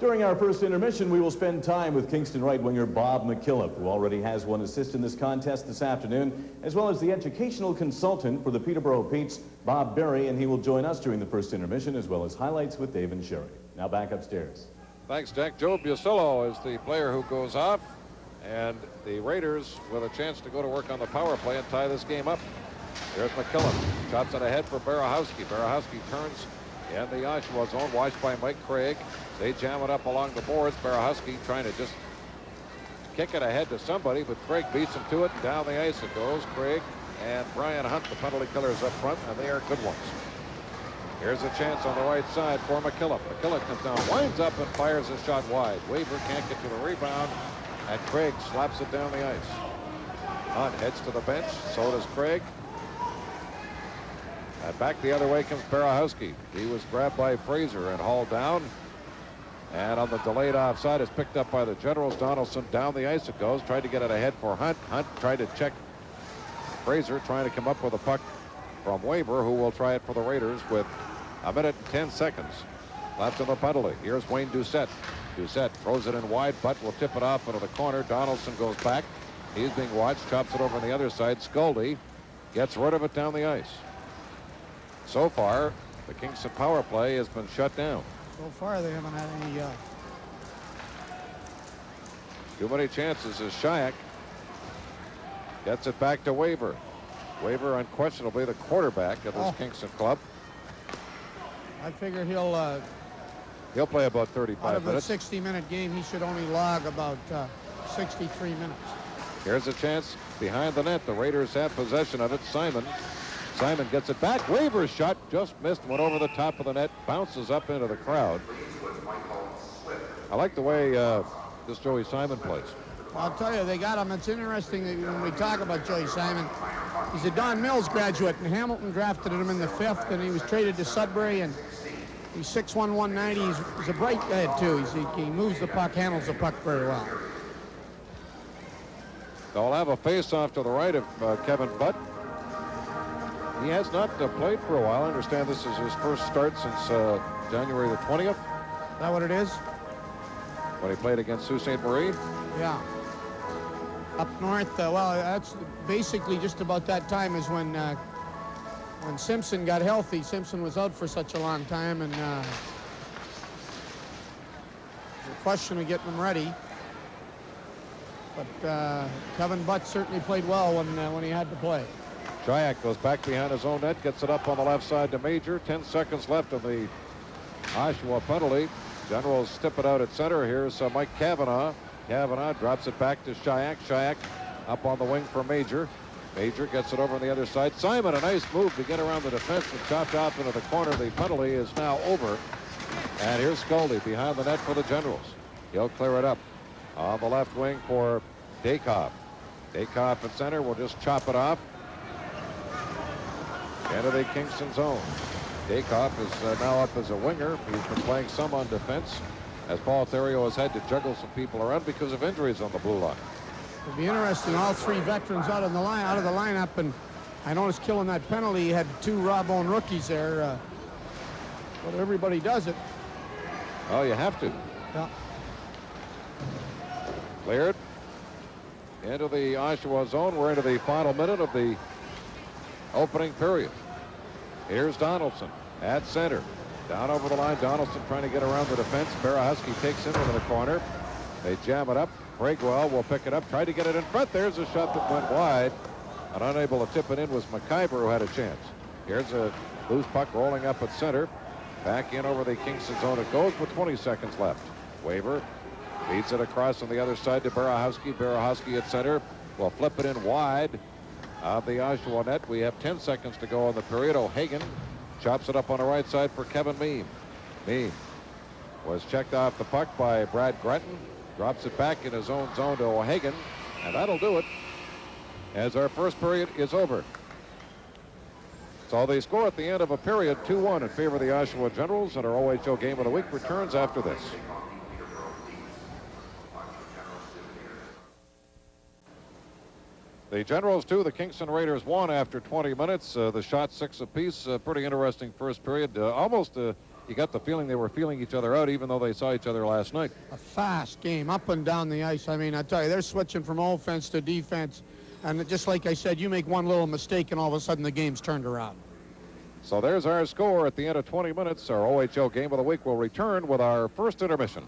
During our first intermission, we will spend time with Kingston right winger Bob McKillop, who already has one assist in this contest this afternoon, as well as the educational consultant for the Peterborough Petes, Bob Berry, and he will join us during the first intermission, as well as highlights with Dave and Sherry. Now back upstairs. Thanks, Jack. Joe Busillo is the player who goes off, and the Raiders with a chance to go to work on the power play and tie this game up. Here's McKillop. Chops it ahead for Barahowski. Barahowski turns in the Oshawa zone, watched by Mike Craig. They jam it up along the boards. Barahowski trying to just kick it ahead to somebody, but Craig beats him to it, and down the ice it goes. Craig and Brian Hunt, the penalty killers up front, and they are good ones. Here's a chance on the right side for McKillop. McKillop comes down, winds up, and fires a shot wide. Weaver can't get to the rebound, and Craig slaps it down the ice. Hunt heads to the bench, so does Craig. And back the other way comes Barahowski. He was grabbed by Fraser and hauled down. And on the delayed offside is picked up by the Generals. Donaldson down the ice it goes. Tried to get it ahead for Hunt. Hunt tried to check Fraser, trying to come up with a puck from Weaver, who will try it for the Raiders with a minute and 10 seconds left in the penalty. Here's Wayne Doucette. Doucette throws it in wide, but will tip it off into the corner. Donaldson goes back. He's being watched. Chops it over on the other side. Scully gets rid of it down the ice. So far, the Kingston power play has been shut down. So far, they haven't had any. Too many chances as Shayak gets it back to Weaver. Weaver unquestionably the quarterback of this Kingston club. I figure he'll play about 35 minutes. Out of a 60-minute game, he should only log about 63 minutes. Here's a chance behind the net. The Raiders have possession of it. Simon gets it back. Weaver's shot just missed, went over the top of the net, bounces up into the crowd. I like the way this Joey Simon plays. I'll tell you, they got him. It's interesting that when we talk about Joey Simon, he's a Don Mills graduate, and Hamilton drafted him in the 5th, and he was traded to Sudbury, and he's 6'1", 190. He's a bright head, too. He moves the puck, handles the puck very well. They'll have a face-off to the right of Kevin Butt. He has not played for a while. I understand this is his first start since January the 20th. Is that what it is? When he played against Sault Ste. Marie? Yeah. Up north, well, that's basically just about that time is when Simpson got healthy. Simpson was out for such a long time, and the question of getting him ready. But Kevin Butt certainly played well when he had to play. Shayak goes back behind his own net, gets it up on the left side to Major. 10 seconds left of the Oshawa penalty. Generals tip it out at center. Here's Mike Cavanaugh. Cavanaugh drops it back to Shayak. Shayak up on the wing for Major. Major gets it over on the other side. Simon, a nice move to get around the defense and chopped off into the corner. The penalty is now over. And here's Scully behind the net for the Generals. He'll clear it up on the left wing for Dakoff. Dakoff at center will just chop it off into the Kingston zone. Dakoff is now up as a winger. He's been playing some on defense as Paul Therio has had to juggle some people around because of injuries on the blue line. It'll be interesting. All three veterans out of the lineup, and I noticed killing that penalty. He had 2 raw-bone rookies there. But everybody does it. Oh, you have to. Yeah. Cleared into the Oshawa zone. We're into the final minute of the opening period. Here's Donaldson at center. Down over the line. Donaldson trying to get around the defense. Barahowski takes him into the corner. They jam it up. Craigwell will pick it up. Tried to get it in front. There's a shot that went wide. And unable to tip it in was McIver, who had a chance. Here's a loose puck rolling up at center. Back in over the Kingston zone it goes with 20 seconds left. Weaver feeds it across on the other side to Barahowski. Barahowski at center will flip it in wide of the Oshawa net. We have 10 seconds to go in the period. O'Hagan chops it up on the right side for Kevin Meem. Meem was checked off the puck by Brad Gretton. Drops it back in his own zone to O'Hagan. And that'll do it as our first period is over. So they score at the end of a period 2-1 in favor of the Oshawa Generals, and our OHL game of the week returns after this. The Generals 2, the Kingston Raiders 1 after 20 minutes. The shot 6 apiece. Pretty interesting first period. You you got the feeling they were feeling each other out, even though they saw each other last night. A fast game, up and down the ice. I mean, I tell you, they're switching from offense to defense. And just like I said, you make one little mistake and all of a sudden the game's turned around. So there's our score at the end of 20 minutes. Our OHL Game of the Week will return with our first intermission.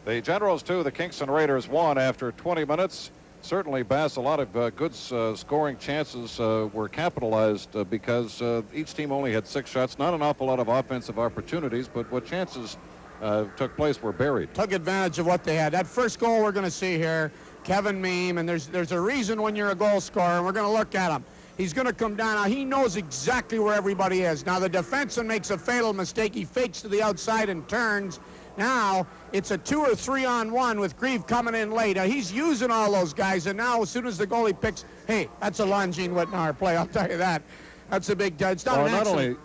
The Generals 2, the Kingston Raiders 1 after 20 minutes. Certainly, Bass, a lot of good scoring chances were capitalized because each team only had 6 shots. Not an awful lot of offensive opportunities, but what chances took place were buried. Took advantage of what they had. That first goal we're going to see here, Kevin Meem, and there's a reason when you're a goal scorer, and we're going to look at him. He's going to come down. Now, he knows exactly where everybody is. Now, the defenseman makes a fatal mistake. He fakes to the outside and turns. Now, it's a 2 or 3-on-1 with Grieve coming in late. Now, he's using all those guys, and now as soon as the goalie picks, hey, that's a Longine Whitnauer play, I'll tell you that. That's a big touch. Well,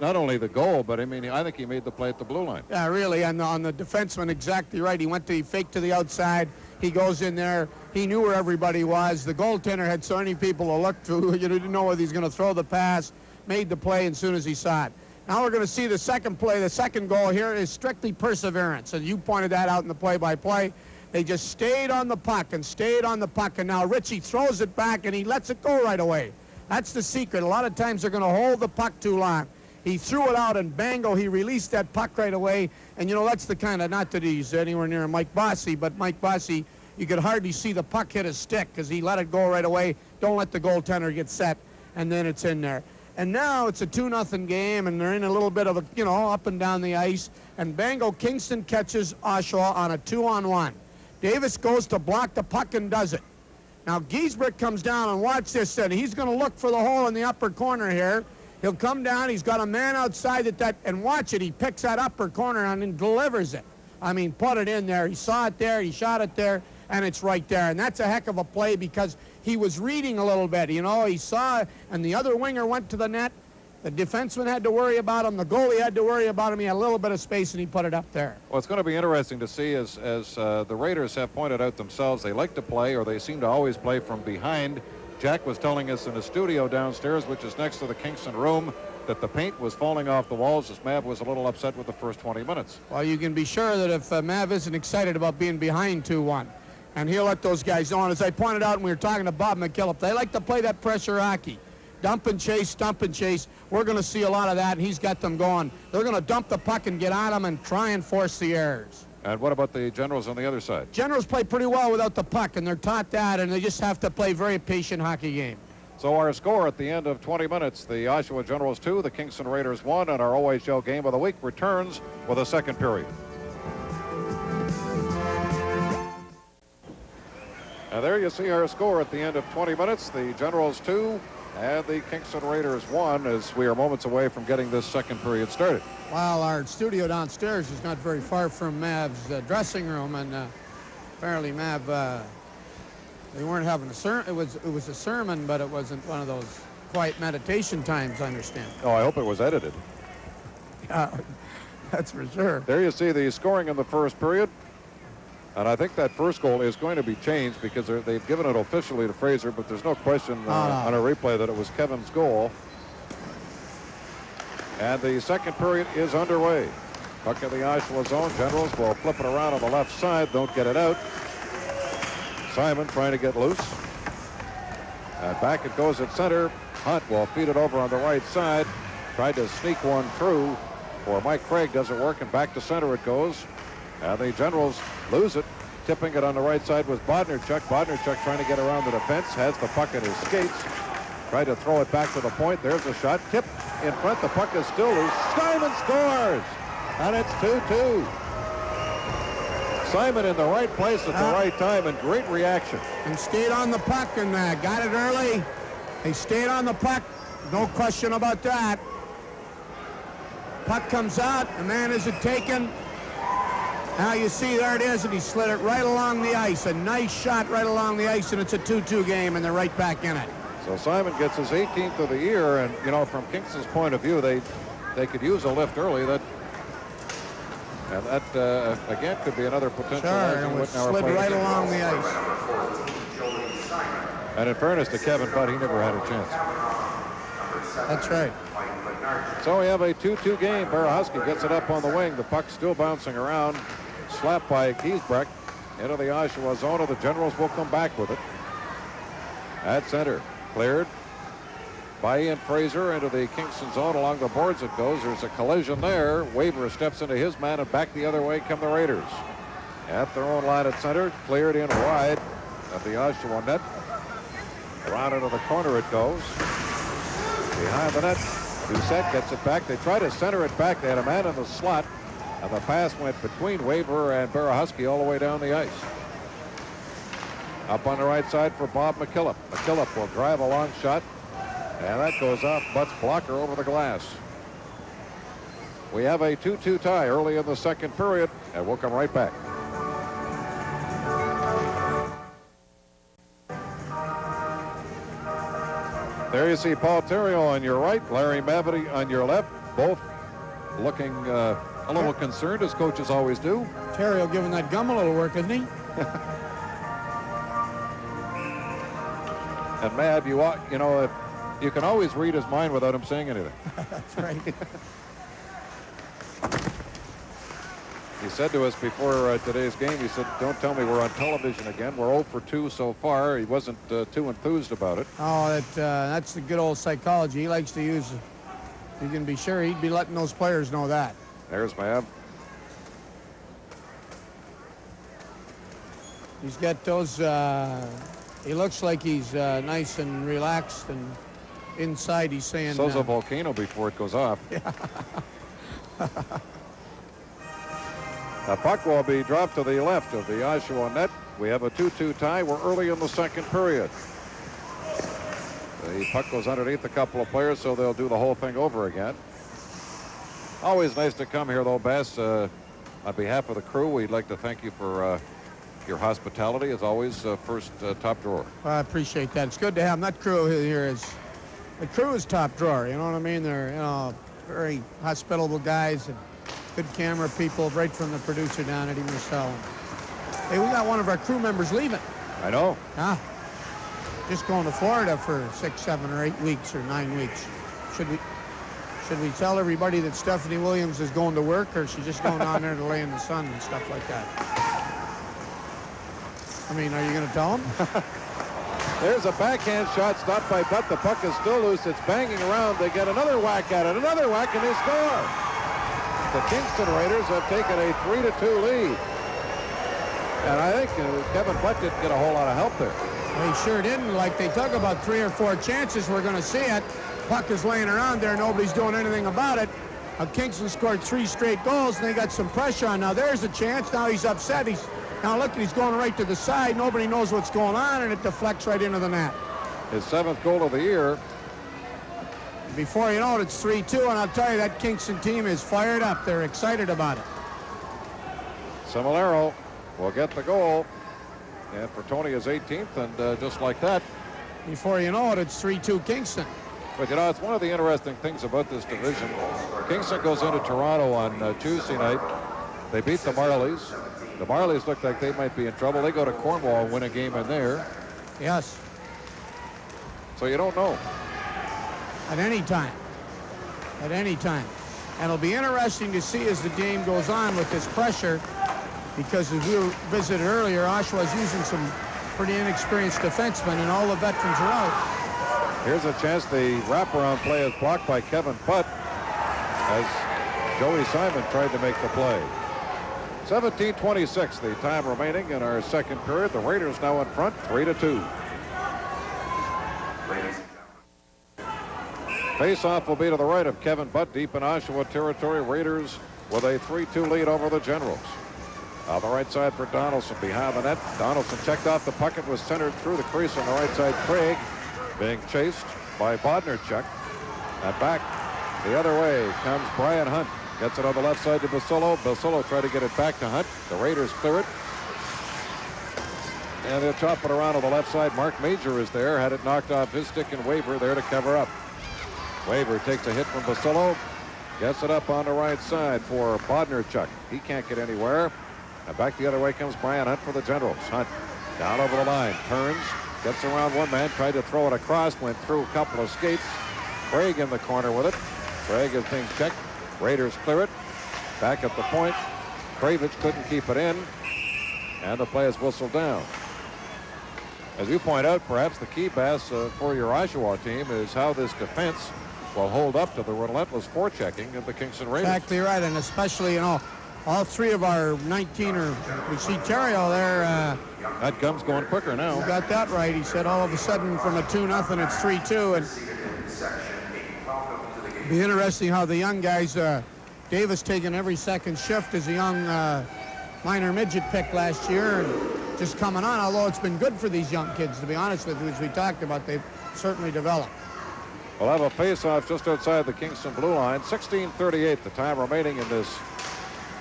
not only the goal, but I mean, I think he made the play at the blue line. Yeah, really, and on the defenseman, exactly right. He faked to the outside. He goes in there. He knew where everybody was. The goaltender had so many people to look to. You didn't know whether he's going to throw the pass. Made the play as soon as he saw it. Now we're going to see the second play. The second goal here is strictly perseverance, and you pointed that out in the play-by-play. They just stayed on the puck and stayed on the puck, and now Richie throws it back, and he lets it go right away. That's the secret. A lot of times they're going to hold the puck too long. He threw it out, and bango, he released that puck right away. And, you know, that's the kind of, not that he's anywhere near Mike Bossy, but Mike Bossy, you could hardly see the puck hit his stick because he let it go right away. Don't let the goaltender get set, and then it's in there. And now it's a 2-0 game, and they're in a little bit of a, you know, up and down the ice. And bango, Kingston catches Oshawa on a 2-on-1. Davis goes to block the puck and does it. Now Giesbrecht comes down, and watch this, and he's going to look for the hole in the upper corner here. He'll come down, he's got a man outside and watch it, he picks that upper corner and delivers it. I mean, put it in there. He saw it there, he shot it there, and it's right there. And that's a heck of a play because he was reading a little bit, you know. He saw it, and the other winger went to the net. The defenseman had to worry about him. The goalie had to worry about him. He had a little bit of space, and he put it up there. Well, it's going to be interesting to see as the Raiders have pointed out themselves. They like to play, or they seem to always play from behind. Jack was telling us in the studio downstairs, which is next to the Kingston room, that the paint was falling off the walls as Mav was a little upset with the first 20 minutes. Well, you can be sure that if Mav isn't excited about being behind 2-1, and he'll let those guys know. And as I pointed out when we were talking to Bob McKillop, they like to play that pressure hockey. Dump and chase, dump and chase. We're going to see a lot of that, and he's got them going. They're going to dump the puck and get on them and try and force the errors. And what about the Generals on the other side? Generals play pretty well without the puck, and they're taught that, and they just have to play very patient hockey game. So our score at the end of 20 minutes, the Oshawa Generals 2, the Kingston Raiders 1, and our OHL Game of the Week returns with a second period. And there you see our score at the end of 20 minutes. The Generals 2 and the Kingston Raiders 1 as we are moments away from getting this second period started. Well, our studio downstairs is not very far from Mav's dressing room, and apparently Mav, they weren't having a sermon. It was a sermon, but it wasn't one of those quiet meditation times, I understand. Oh, I hope it was edited. Yeah, that's for sure. There you see the scoring in the first period. And I think that first goal is going to be changed because they've given it officially to Fraser, but there's no question on a replay that it was Kevin's goal. And the second period is underway. Puck in the Oshawa zone. Generals will flip it around on the left side. Don't get it out. Simon trying to get loose. And back it goes at center. Hunt will feed it over on the right side. Tried to sneak one through for Mike Craig. Doesn't work, and back to center it goes. And the Generals lose it. Tipping it on the right side was Bodnerchuk. Bodnerchuk trying to get around the defense. Has the puck at his skates. Tried to throw it back to the point. There's a shot. Tipped in front. The puck is still loose. Simon scores! And it's 2-2. Simon in the right place at the right time, and great reaction. And stayed on the puck and got it early. They stayed on the puck. No question about that. Puck comes out. The man isn't taken. Now you see, there it is, and he slid it right along the ice. A nice shot right along the ice, and it's a 2-2 game, and they're right back in it. So Simon gets his 18th of the year, and, you know, from Kingston's point of view, they could use a lift early. That again, could be another potential. Sure, and it slid right along the ice. And in fairness to Kevin Budd, he never had a chance. That's right. So we have a 2-2 game. Berehusky gets it up on the wing. The puck still bouncing around. Slapped by Giesbrecht into the Oshawa zone. The Generals will come back with it. At center, cleared by Ian Fraser into the Kingston zone. Along the boards it goes. There's a collision there. Weber steps into his man, and back the other way come the Raiders. At their own line at center, cleared in wide of the Oshawa net. Around into the corner it goes. Behind the net, Doucette gets it back. They try to center it back. They had a man in the slot, and the pass went between Weber and Berehusky all the way down the ice. Up on the right side for Bob McKillop. McKillop will drive a long shot, and that goes off Butt's blocker over the glass. We have a 2-2 tie early in the second period, and we'll come right back. There you see Paul Theriault on your right, Larry Mavety on your left, both looking a little concerned, as coaches always do. Theriault giving that gum a little work, isn't he? And Mav, you know, you can always read his mind without him saying anything. That's right. He said to us before today's game, he said, "Don't tell me we're on television again. We're 0 for 2 so far." He wasn't too enthused about it. Oh, that's the good old psychology. He likes to use. You can be sure he'd be letting those players know that. There's Mav. He's got those. He looks like he's nice and relaxed, and inside he's saying. So's a volcano before it goes off. Yeah. The puck will be dropped to the left of the Oshawa net. We have a 2-2 tie. We're early in the second period. The puck goes underneath a couple of players, so they'll do the whole thing over again. Always nice to come here, though, Bass. On behalf of the crew, we'd like to thank you for your hospitality, as always. First top drawer. Well, I appreciate that. It's good to have that crew here. The crew is top drawer. You know what I mean? They're very hospitable guys and good camera people, right from the producer down, Eddie Marcel. Hey, we got one of our crew members leaving. I know. Just going to Florida for 6, 7, or 8 weeks or 9 weeks. Should we tell everybody that Stephanie Williams is going to work, or is she just going down there to lay in the sun and stuff like that? I mean, are you going to tell them? There's a backhand shot stopped by Butt. The puck is still loose. It's banging around. They get another whack at it. Another whack, and they score. The Kingston Raiders have taken a 3-2 lead. And I think Kevin Butt didn't get a whole lot of help there. They sure didn't. Like, they took about 3 or 4 chances. We're going to see it. Puck is laying around there. Nobody's doing anything about it. Kingston scored 3 straight goals, and they got some pressure on. Now, there's a chance. Now he's upset. Now, look, he's going right to the side. Nobody knows what's going on, and it deflects right into the net. His 7th goal of the year. Before you know it, it's 3-2, and I'll tell you, that Kingston team is fired up. They're excited about it. Semilero will get the goal. And for Tony is 18th, and just like that. Before you know it, it's 3-2 Kingston. But, you know, it's one of the interesting things about this division. Kingston goes into Toronto on Tuesday night. They beat the Marlies. The Marlies look like they might be in trouble. They go to Cornwall and win a game in there. Yes. So you don't know. At any time. At any time. And it'll be interesting to see as the game goes on with this pressure, because as we visited earlier, Oshawa's using some pretty inexperienced defensemen, and all the veterans are out. Here's a chance. The wraparound play is blocked by Kevin Butt as Joey Simon tried to make the play. 17:26, the time remaining in our second period. The Raiders now in front, 3-2. Face-off will be to the right of Kevin Butt, deep in Oshawa territory. Raiders with a 3-2 lead over the Generals. On the right side for Donaldson behind the net. Donaldson checked off the puck. It was centered through the crease on the right side. Craig being chased by Bodnerchuk. And back the other way comes Brian Hunt. Gets it on the left side to Basillo. Basillo tried to get it back to Hunt. The Raiders clear it. And they'll chop it around on the left side. Mark Major is there. Had it knocked off his stick, and Weber there to cover up. Weber takes a hit from Basillo. Gets it up on the right side for Bodnerchuk. He can't get anywhere. And back the other way comes Brian Hunt for the Generals. Hunt down over the line. Turns. Gets around one man. Tried to throw it across. Went through a couple of skates. Craig in the corner with it. Craig is being checked. Raiders clear it. Back at the point. Kravitz couldn't keep it in. And the play is whistled down. As you point out, perhaps the key, Bass, for your Oshawa team is how this defense will hold up to the relentless forechecking of the Kingston Raiders. Exactly right, and especially, you know, all three of our 19er, we see Terrio there. That gum's going quicker now. You got that right. He said all of a sudden from a 2-0, it's 3-2. And it'll be interesting how the young guys, Davis taking every second shift as a young minor midget pick last year and just coming on, although it's been good for these young kids, to be honest with you, as we talked about, they've certainly developed. We'll have a face-off just outside the Kingston blue line. 16:38, the time remaining in this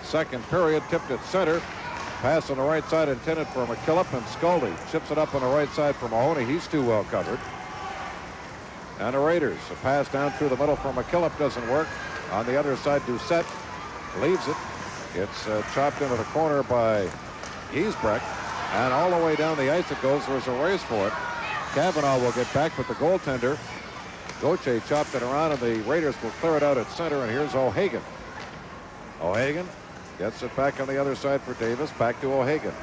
second period. Tipped at center. Pass on the right side intended for McKillop, and Scully chips it up on the right side for Mahoney. He's too well covered. And the Raiders, a pass down through the middle for McKillop doesn't work. On the other side, Doucette leaves it. It's chopped into the corner by Giesbrecht. And all the way down the ice it goes. There's a race for it. Kavanaugh will get back, but the goaltender, Gauthier, chopped it around, and the Raiders will clear it out at center. And here's O'Hagan. O'Hagan gets it back on the other side for Davis. Back to O'Hagan.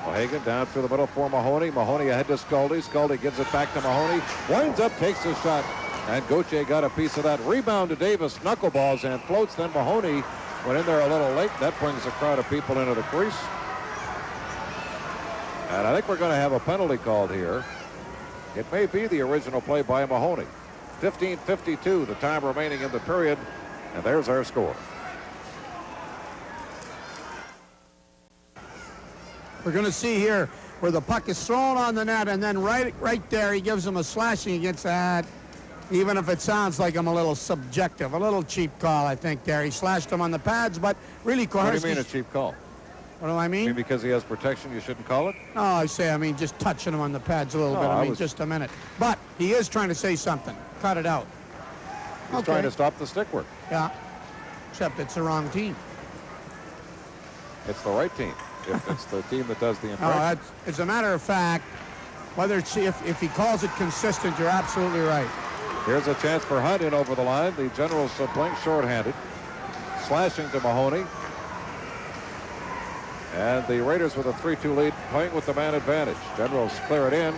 O'Hagan down through the middle for Mahoney. Mahoney ahead to Scully. Scully gives it back to Mahoney. Winds up, takes the shot. And Gauthier got a piece of that. Rebound to Davis. Knuckleballs and floats. Then Mahoney went in there a little late. That brings a crowd of people into the crease. And I think we're going to have a penalty called here. It may be the original play by Mahoney. 15:52, the time remaining in the period. And there's our score. We're going to see here where the puck is thrown on the net, and then right there he gives him a slashing against that. Even if it sounds like I'm a little subjective, a little cheap call, I think there. He slashed him on the pads, but really Koharski. What do you mean a cheap call? What do I mean? You mean because he has protection, you shouldn't call it? No, I mean just touching him on the pads a little bit. I mean, just a minute. But he is trying to say something. Cut it out. He's trying to stop the stick work. Yeah, except it's the wrong team. It's the right team. If it's the team that does the infraction. No, as a matter of fact, whether it's if he calls it consistent, you're absolutely right. Here's a chance for Hunt in over the line. The Generals playing shorthanded. Slashing to Mahoney. And the Raiders with a 3-2 lead, playing with the man advantage. Generals clear it in.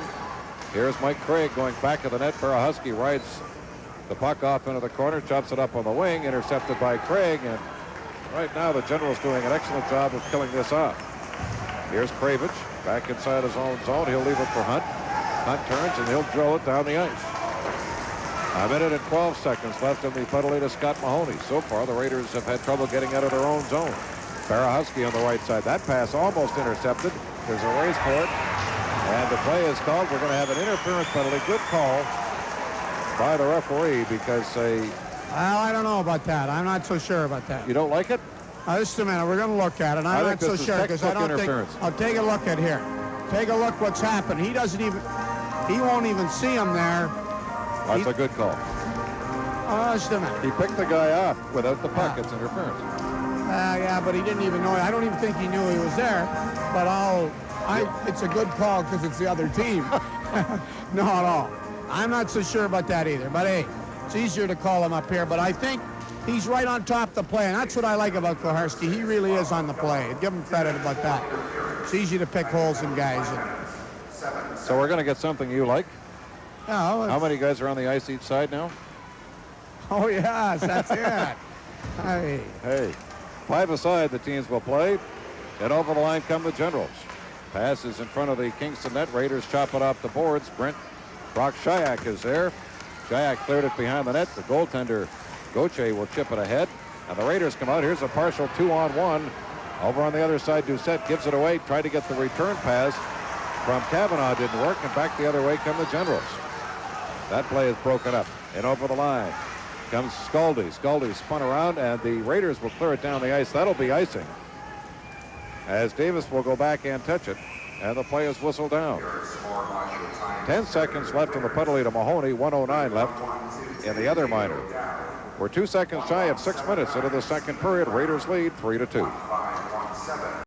Here's Mike Craig going back of the net. Barahusky rides the puck off into the corner, chops it up on the wing, intercepted by Craig. And right now the Generals doing an excellent job of killing this off. Here's Kravitz back inside his own zone. He'll leave it for Hunt. Hunt turns and he'll drill it down the ice. A minute and 12 seconds left in the penalty to Scott Mahoney. So far, the Raiders have had trouble getting out of their own zone. Barahusky on the right side. That pass almost intercepted. There's a race for it. And the play is called. We're going to have an interference penalty. Good call by the referee because Well, I don't know about that. I'm not so sure about that. You don't like it? Just a minute. We're going to look at it. I'm not so sure because I don't think. I'll take a look at here. Take a look what's happened. He doesn't even. He won't even see him there. That's a good call. Just a minute. He picked the guy off without the puck. It's interference. Yeah, but he didn't even know. I don't even think he knew he was there. But it's a good call because it's the other team. No, at all. I'm not so sure about that either. But hey, it's easier to call him up here. But I think he's right on top of the play, and that's what I like about Koharski. He really is on the play. Give him credit about that. It's easy to pick holes in guys. So we're going to get something you like. Oh, how many guys are on the ice each side now? Oh, yes, that's it. Hey. 5 aside the teams will play. And over the line come the Generals. Pass is in front of the Kingston net. Raiders chop it off the boards. Brock Shayak is there. Shayak cleared it behind the net. The goaltender, Gauthier, will chip it ahead. And the Raiders come out. Here's a partial 2-on-1. Over on the other side, Doucette gives it away. Tried to get the return pass from Kavanaugh. Didn't work. And back the other way come the Generals. That play is broken up. And over the line comes Scully. Scully spun around, and the Raiders will clear it down the ice. That'll be icing, as Davis will go back and touch it, and the play is whistled down. 10 seconds left in the penalty to Mahoney. 1:09 left in the other minor. We're 2 seconds shy of 6 minutes into the second period. Raiders lead 3-2.